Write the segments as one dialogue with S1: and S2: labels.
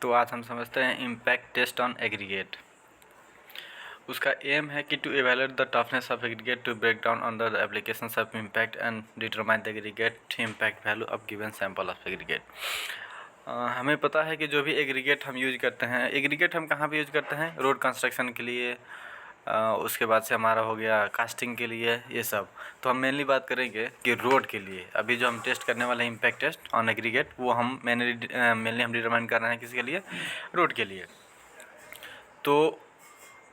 S1: तो आज हम समझते हैं इम्पैक्ट टेस्ट ऑन एग्रीगेट। उसका एम है कि to evaluate the toughness of aggregate to break down on the applications of impact and determine the aggregate impact value of given sample of aggregate. हमें पता है कि जो भी एग्रीगेट हम यूज करते हैं, एग्रीगेट हम कहाँ पे यूज करते हैं? रोड कंस्ट्रक्शन के लिए, उसके बाद से हमारा हो गया कास्टिंग के लिए, ये सब। तो हम मेनली बात करेंगे कि रोड के लिए अभी जो हम टेस्ट करने वाले हैं इम्पैक्ट टेस्ट ऑन एग्रीगेट, वो हम मेनली हम डिटरमाइन कर रहे हैं किसके लिए? रोड के लिए। तो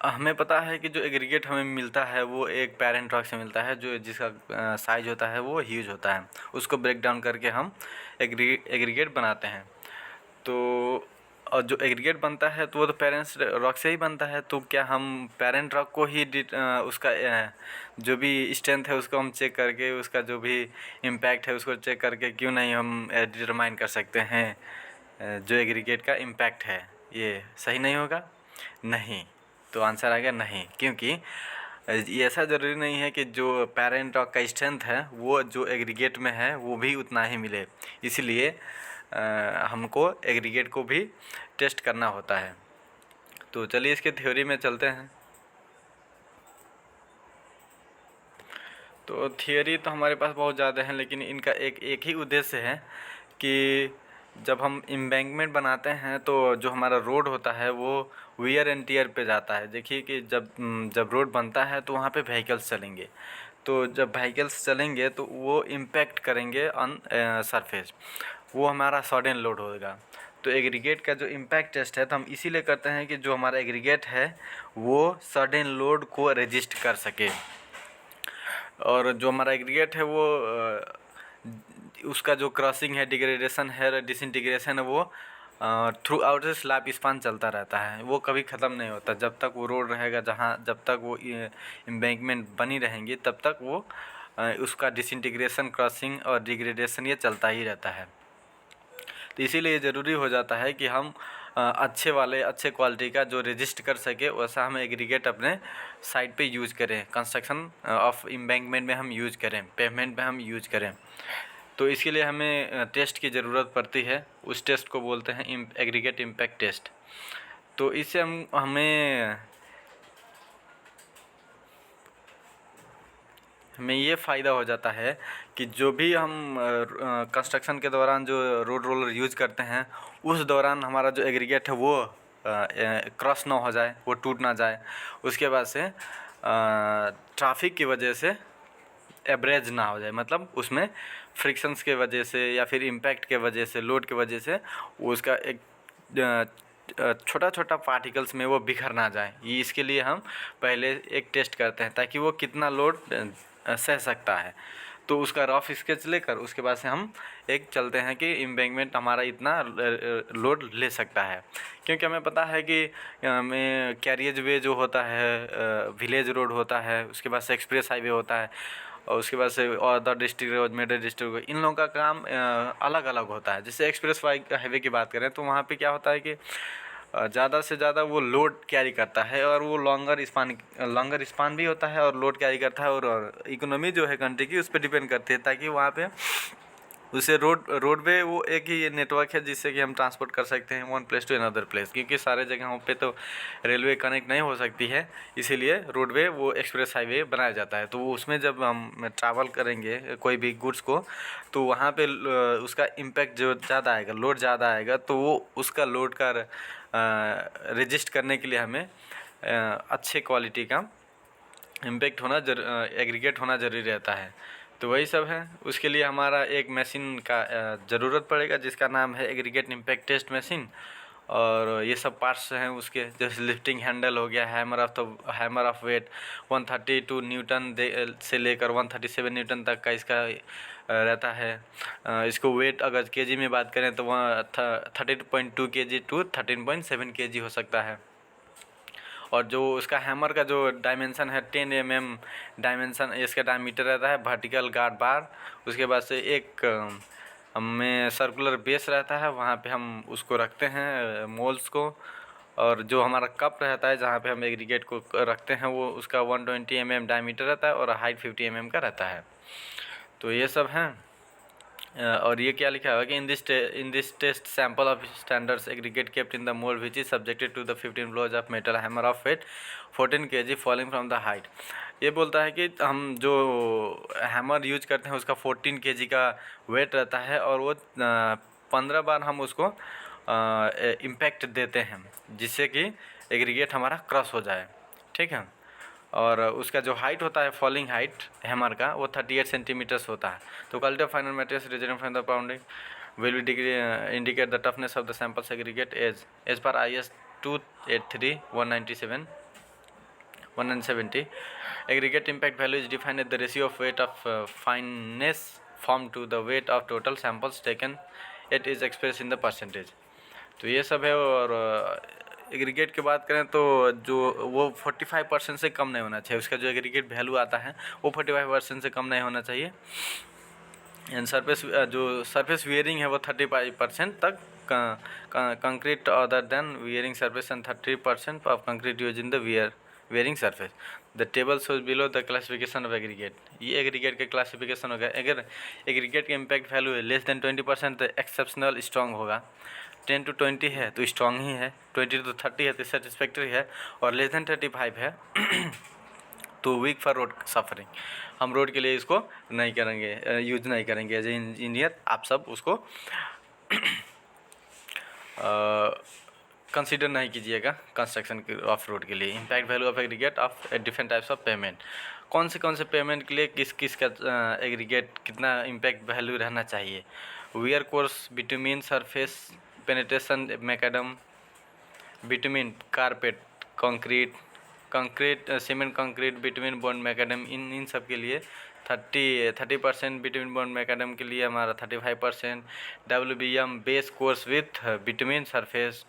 S1: हमें पता है कि जो एग्रीगेट हमें मिलता है वो एक पेरेंट रॉक से मिलता है, जो जिसका साइज होता है वो ह्यूज होता है। उसको ब्रेक डाउन करके हम एग्रीगेट बनाते हैं। तो और जो एग्रीगेट बनता है तो वो तो पेरेंट्स रॉक से ही बनता है। तो क्या हम पेरेंट रॉक को ही उसका जो भी स्ट्रेंथ है उसको हम चेक करके, उसका जो भी इम्पैक्ट है उसको चेक करके क्यों नहीं हम डिटरमाइन कर सकते हैं जो एग्रीगेट का इम्पैक्ट है? ये सही नहीं होगा? नहीं। तो आंसर आ गया नहीं, क्योंकि ये ऐसा ज़रूरी नहीं है कि जो पेरेंट रॉक का स्ट्रेंथ है वो जो एग्रीगेट में है वो भी उतना ही मिले। इसलिए हमको एग्रीगेट को भी टेस्ट करना होता है। तो चलिए इसके थ्योरी में चलते हैं। तो थियरी तो हमारे पास बहुत ज़्यादा हैं, लेकिन इनका एक ही उद्देश्य है कि जब हम एम्बैंकमेंट बनाते हैं तो जो हमारा रोड होता है वो वियर एंड टियर पे जाता है। देखिए कि जब रोड बनता है तो वहाँ पे व्हीकल्स चलेंगे। तो जब व्हीकल्स चलेंगे तो वो इम्पैक्ट करेंगे ऑन सरफेस, वो हमारा सडन लोड होगा। तो एग्रीगेट का जो इम्पैक्ट टेस्ट है तो हम इसीलिए करते हैं कि जो हमारा एग्रीगेट है वो सडन लोड को रेजिस्ट कर सके। और जो हमारा एग्रीगेट है वो उसका जो क्रॉसिंग है, डिग्रेडेशन है, डिसइंटीग्रेशन है, वो थ्रू आउट स्लैब स्पान चलता रहता है। वो कभी ख़त्म नहीं होता। जब तक वो रोड रहेगा, जब तक वो एम्बैंकमेंट बनी रहेंगी तब तक वो उसका डिसइंटीग्रेशन, क्रॉसिंग और डिग्रेडेशन ये चलता ही रहता है। तो इसीलिए ज़रूरी हो जाता है कि हम अच्छे क्वालिटी का जो रेजिस्ट कर सके वैसा हम एग्रीगेट अपने साइट पे यूज़ करें, कंस्ट्रक्शन ऑफ एम्बैंकमेंट में हम यूज़ करें, पेवमेंट में हम यूज़ करें। तो इसके लिए हमें टेस्ट की ज़रूरत पड़ती है। उस टेस्ट को बोलते हैं एग्रीगेट इम्पैक्ट टेस्ट। तो इससे हमें ये फ़ायदा हो जाता है कि जो भी हम कंस्ट्रक्शन के दौरान जो रोड रोलर यूज़ करते हैं उस दौरान हमारा जो एग्रीगेट है वो क्रॉस ना हो जाए, वो टूट ना जाए। उसके बाद से ट्रैफिक की वजह से एवरेज ना हो जाए, मतलब उसमें फ्रिक्शंस के वजह से या फिर इम्पैक्ट के वजह से, लोड के वजह से वो उसका एक छोटा छोटा पार्टिकल्स में वो बिखर ना जाए। ये इसके लिए हम पहले एक टेस्ट करते हैं ताकि वो कितना लोड सह सकता है। तो उसका रफ स्केच लेकर उसके बाद से हम एक चलते हैं कि एम्बैंकमेंट हमारा इतना लोड ले सकता है। क्योंकि हमें पता है कि हमें कैरियज वे जो होता है, विलेज रोड होता है, उसके बाद से एक्सप्रेस हाईवे होता है, और उसके बाद से other district road, medal district road, इन लोगों का काम अलग अलग होता है। जैसे एक्सप्रेस हाईवे की बात करें तो वहाँ पे क्या होता है कि ज़्यादा से ज़्यादा वो लोड कैरी करता है और वो लॉन्गर स्पान भी होता है और लोड कैरी करता है, और इकोनॉमी जो है कंट्री की उस पर डिपेंड करती है, ताकि वहाँ पे उसे रोडवे वो एक ही नेटवर्क है जिससे कि हम ट्रांसपोर्ट कर सकते हैं one place to another place. क्योंकि सारे जगहों पे तो रेलवे कनेक्ट नहीं हो सकती है, इसीलिए रोडवे वो एक्सप्रेस हाईवे बनाया जाता है। तो उसमें जब हम ट्रैवल करेंगे कोई भी गुड्स को, तो वहाँ पे उसका इम्पैक्ट जो ज़्यादा आएगा, लोड ज़्यादा आएगा, तो वो उसका लोड का रजिस्ट करने के लिए हमें अच्छे क्वालिटी का इम्पैक्ट होना एग्रीगेट होना ज़रूरी रहता है। तो वही सब है। उसके लिए हमारा एक मशीन का ज़रूरत पड़ेगा जिसका नाम है एग्रीगेट इम्पैक्ट टेस्ट मशीन। और ये सब पार्ट्स हैं उसके, जैसे लिफ्टिंग हैंडल हो गया, हैमर ऑफ वेट 132 न्यूटन से लेकर 137 न्यूटन तक का इसका रहता है। इसको वेट अगर केजी में बात करें तो वह 13.2 kg टू 13.7 kg हो सकता है। और जो उसका हैमर का जो डायमेंशन है 10 mm डायमेंशन इसका डायमीटर रहता है, वर्टिकल गार्ड बार। उसके बाद से एक हमें सर्कुलर बेस रहता है, वहाँ पे हम उसको रखते हैं मोल्स को। और जो हमारा कप रहता है जहाँ पे हम एग्रीगेट को रखते हैं वो उसका 120 mm डायमीटर रहता है और हाइट 50 mm का रहता है। तो ये सब हैं और ये क्या लिखा हुआ है कि in this test sample of standards aggregate kept in the mould which is subjected to the 15 blows of metal hammer of weight 14 kg falling from the height. ये बोलता है कि हम जो हैमर यूज करते हैं उसका 14 kg का वेट रहता है और वो 15 बार हम उसको इम्पैक्ट देते हैं जिससे कि एग्रीगेट हमारा क्रॉस हो जाए, ठीक है। और उसका जो हाइट होता है फॉलिंग हाइट हैमर का वो 38 सेंटीमीटर्स होता है। तो quality of final material resulting from the pounding will be degree indicate the toughness of the samples aggregate as पर IS 283-197 170 aggregate impact value is defined as the ratio of weight of fineness formed to the weight of total samples taken. It is expressed in the percentage. तो ये सब है। और aggregate की बात करें तो जो वो 45% से कम नहीं होना चाहिए, उसका जो एग्रीगेट वैल्यू आता है वो 45% से कम नहीं होना चाहिए। एंड सरफेस जो सरफेस वियरिंग है वो 35% तक concrete other than wearing surface and 30% of concrete use in the wearing surface. The table shows below the classification of aggregate. ये एग्रीगेट के क्लासिफिकेशन होगा। अगर एग्रीगेट के इम्पैक्ट वैल्यू है लेस देन 20% तो एक्सेप्शनल स्ट्रॉन्ग होगा, 10 to 20 है तो स्ट्रॉन्ग ही है, 20 to 30 है तो सेटिस्फैक्ट्री है, और लेस देन 35 है तो वीक फॉर रोड सफरिंग। हम रोड के लिए इसको नहीं करेंगे, यूज नहीं करेंगे। एज ए इंजीनियर आप सब उसको कंसीडर नहीं कीजिएगा कंस्ट्रक्शन ऑफ रोड के लिए। Impact value of aggregate of different types of payment. कौन से पेमेंट के लिए किस किस का एग्रीगेट कितना इम्पैक्ट वैल्यू रहना चाहिए। Wear course bitumen surface penetration macadam bitumen carpet concrete cement concrete between bond macadam, इन सब के लिए 30% बिटवीन बॉन्ड मैकेडम के लिए हमारा 35%, WBM base course width between surface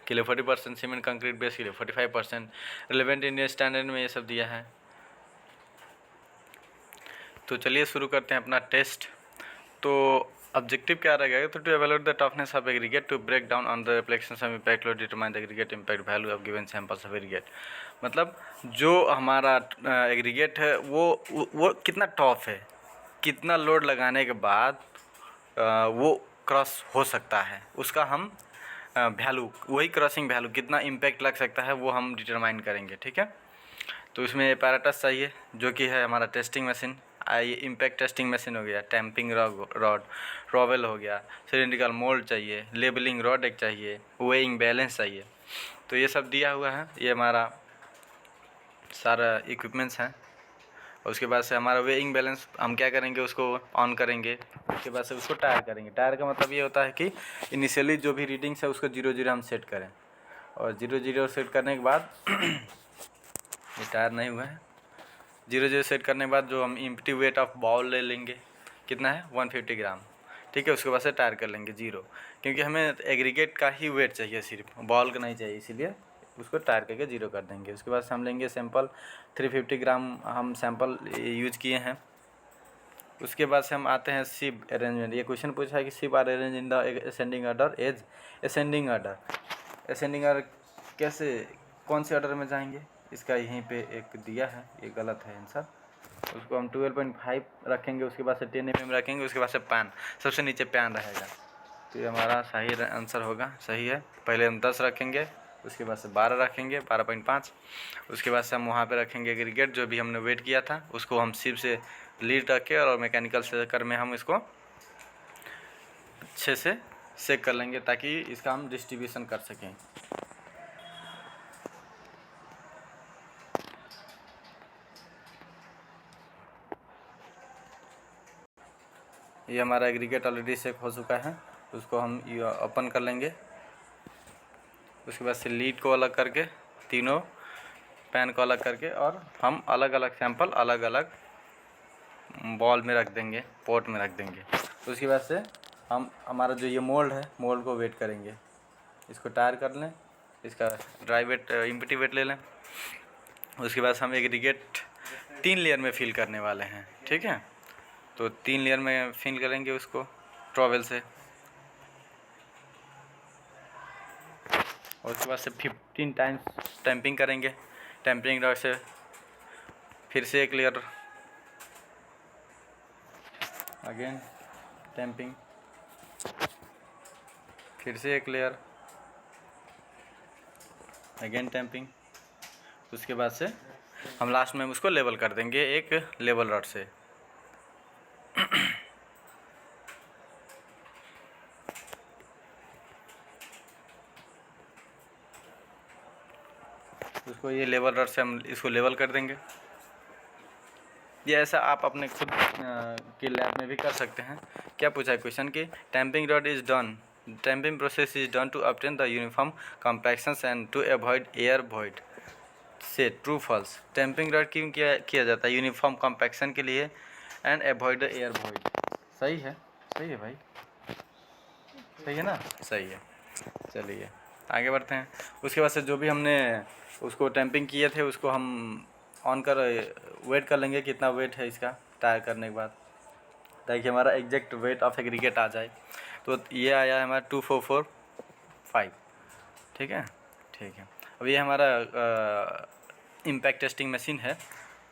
S1: के लिए 40%, सीमेंट कंक्रीट बेस के लिए 45%। रिलेवेंट इंडियन स्टैंडर्ड में ये सब दिया है। तो चलिए शुरू करते हैं अपना टेस्ट। तो ऑब्जेक्टिव क्या रहेगा, तो to evaluate the toughness of aggregate to break down on the application of impact load determine the aggregate impact value of given samples of aggregate. मतलब जो हमारा एग्रीगेट है वो कितना टफ है, कितना लोड लगाने के बाद वो क्रॉस हो सकता है, उसका हम वैल्यू, वही क्रॉसिंग वैल्यू कितना इम्पैक्ट लग सकता है वो हम डिटरमाइन करेंगे, ठीक है। तो इसमें एपैरेटस चाहिए जो कि है हमारा टेस्टिंग मशीन। ये इम्पैक्ट टेस्टिंग मशीन हो गया, टैंपिंग रॉड रॉवेल हो गया, सिलिंड्रिकल मोल्ड चाहिए, लेबलिंग रॉड एक चाहिए, वेइंग बैलेंस चाहिए। तो ये सब दिया हुआ है, ये हमारा सारा इक्विपमेंट्स हैं। उसके बाद से हमारा वेइंग बैलेंस हम क्या करेंगे, उसको ऑन करेंगे, उसके बाद से उसको टायर करेंगे। टायर का मतलब ये होता है कि इनिशियली जो भी रीडिंग्स है उसको 0-0 हम सेट करें, और 0-0 सेट करने के बाद ये टायर नहीं हुआ है, 0-0 सेट करने के बाद जो हम इम्पटी वेट ऑफ बॉल ले लेंगे, कितना है 150 ग्राम, ठीक है। उसके बाद से टायर कर लेंगे 0, क्योंकि हमें एग्रीगेट का ही वेट चाहिए, सिर्फ बॉल का नहीं चाहिए, इसीलिए उसको टायर करके 0 कर देंगे। उसके बाद से हम लेंगे सैंपल 350 ग्राम हम सैंपल यूज किए हैं। उसके बाद से हम आते हैं सिप अरेंजमेंट। ये क्वेश्चन पूछा है कि सिप are arrange in the ascending order as ascending order. Ascending order कैसे, कौन से ऑर्डर में जाएंगे, इसका यहीं पे एक दिया है, ये गलत है आंसर। उसको हम 12.5 रखेंगे, उसके बाद से 10 mm रखेंगे, उसके बाद से पैन सबसे नीचे पैन रहेगा, तो ये हमारा सही आंसर होगा, सही है। पहले हम 10 रखेंगे, उसके बाद से 12 रखेंगे 12.5, उसके बाद से हम वहाँ पे रखेंगे एग्रीगेट जो भी हमने वेट किया था, उसको हम सिप से लीड रख के और मैकेनिकल सेकर में हम इसको अच्छे से सेक कर लेंगे ताकि इसका हम डिस्ट्रीब्यूशन कर सकें। ये हमारा एग्रीगेट ऑलरेडी सेक हो चुका है, उसको हम ओपन कर लेंगे। उसके बाद से लीड को अलग करके, तीनों पैन को अलग करके, और हम अलग अलग सैंपल अलग अलग बॉल में रख देंगे, पोर्ट में रख देंगे। तो उसके बाद से हम हमारा जो ये मोल्ड है, मोल्ड को वेट करेंगे, इसको टायर कर लें, इसका ड्राई वेट इम्पटी वेट ले लें। उसके बाद हम एग्रीगेट 3 लेयर में फिल करने वाले हैं, ठीक है। तो 3 लेयर में फिल करेंगे उसको ट्रॉवेल से, और उसके बाद से 15 टाइम्स टैंपिंग करेंगे, टैंपिंग रॉड से फिर से एक लेयर अगेन टैंपिंग, फिर से एक लेयर, अगेन टैंपिंग। उसके बाद से हम लास्ट में उसको लेवल कर देंगे एक लेवल रॉड से। उसको ये लेवल रॉड से हम इसको लेवल कर देंगे। ये ऐसा आप अपने खुद के लैब में भी कर सकते हैं। क्या पूछा है क्वेश्चन कि tamping rod is done, tamping process is done to obtain the uniform compactions and to avoid air void say true false. Tamping rod क्यों किया जाता है? यूनिफॉर्म कॉम्पैक्शन के लिए एंड अवॉइड एयर वॉइड। सही है, सही है भाई, सही है ना, सही है। चलिए आगे बढ़ते हैं। उसके बाद से जो भी हमने उसको टैंपिंग किए थे उसको हम ऑन कर वेट कर लेंगे कितना वेट है इसका टायर करने के बाद, ताकि हमारा एग्जैक्ट वेट ऑफ एग्रीगेट आ जाए। तो ये आया है हमारा 2445। ठीक है, ठीक है। अब ये हमारा इम्पैक्ट टेस्टिंग मशीन है,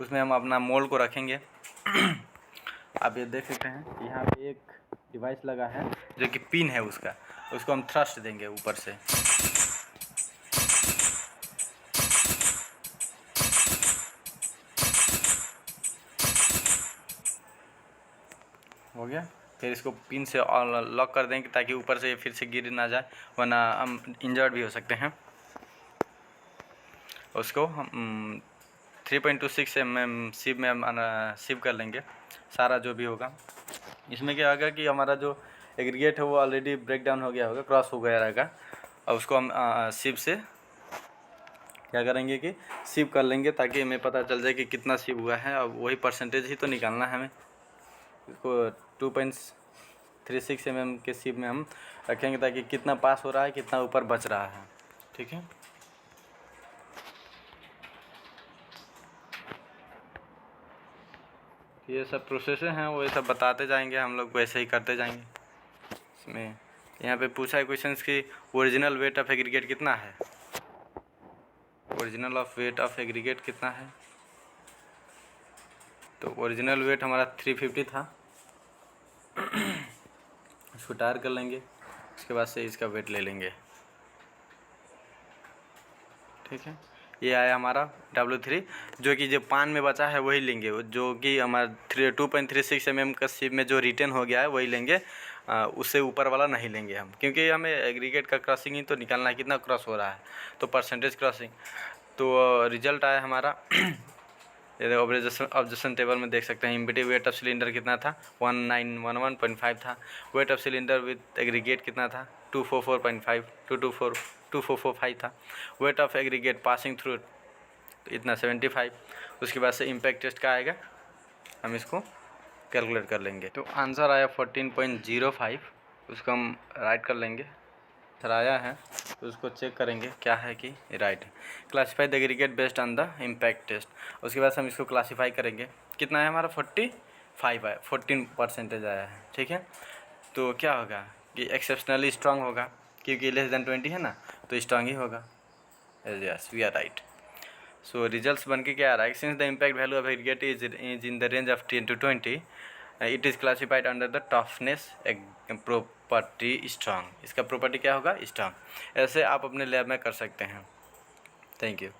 S1: उसमें हम अपना मोल्ड को रखेंगे। आप ये देख सकते हैं यहाँ पे एक डिवाइस लगा है जो कि पिन है उसका, उसको हम थ्रस्ट देंगे ऊपर से। हो गया। फिर इसको पिन से लॉक कर देंगे ताकि ऊपर से फिर से गिर ना जाए, वरना हम इंजर्ड भी हो सकते हैं। उसको हम 3.26 mm सिप में हम सिप कर लेंगे सारा जो भी होगा। इसमें क्या होगा कि हमारा जो एग्रीगेट है वो ऑलरेडी ब्रेक डाउन हो गया होगा, क्रॉस हो गया रहेगा। और उसको हम सिप से क्या करेंगे कि सिप कर लेंगे ताकि हमें पता चल जाए कि कितना सिप हुआ है। और वही परसेंटेज ही तो निकालना है हमें। इसको 2.36 mm के सिप में हम रखेंगे ताकि कितना पास हो रहा है, कितना ऊपर बच रहा है। ठीक है, ये सब प्रोसेस हैं, वो ये सब बताते जाएंगे, हम लोग वैसे ही करते जाएंगे। इसमें यहाँ पे पूछा है क्वेश्चन कि ओरिजिनल वेट ऑफ एग्रीगेट कितना है, original of weight of aggregate कितना है। तो ओरिजिनल वेट हमारा 350 था। इसको टायर कर लेंगे, उसके बाद से इसका वेट ले लेंगे। ठीक है, ये आया हमारा W3, जो कि जो पान में बचा है वही लेंगे, जो कि हमारा 2.36 mm का सिप में जो रिटर्न हो गया है वही लेंगे। उससे ऊपर वाला नहीं लेंगे हम, क्योंकि हमें एग्रीगेट का क्रॉसिंग ही तो निकालना है, कितना क्रॉस हो रहा है, तो परसेंटेज क्रॉसिंग। तो रिजल्ट आया हमारा ये ऑब्जेक्शन टेबल में देख सकते हैं। इम्पिटिव वेट ऑफ सिलेंडर कितना था, 1911.5 था। Weight of cylinder with aggregate कितना था, 244.5 24445 था। Weight of aggregate passing through इतना 75। उसके बाद से इम्पैक्ट टेस्ट का आएगा, हम इसको कैलकुलेट कर लेंगे। तो आंसर आया 14.05, उसको हम राइट कर लेंगे। सर आया है तो उसको चेक करेंगे क्या है कि राइट है। Classify the aggregate based on the impact test. उसके बाद हम इसको क्लासीफाई करेंगे, कितना है हमारा 45 है, 14% आया है। ठीक है, तो क्या होगा कि एक्सेप्शनली स्ट्रांग होगा, क्योंकि लेस देन 20 है ना, तो स्ट्रांग ही होगा। Yes, we are right. So results बन के क्या आ रहा है, since the impact value of aggregate is in the range of 10 to 20, it is classified under the toughness property strong. इसका प्रॉपर्टी क्या होगा, स्ट्रांग। ऐसे आप अपने लैब में कर सकते हैं। Thank you.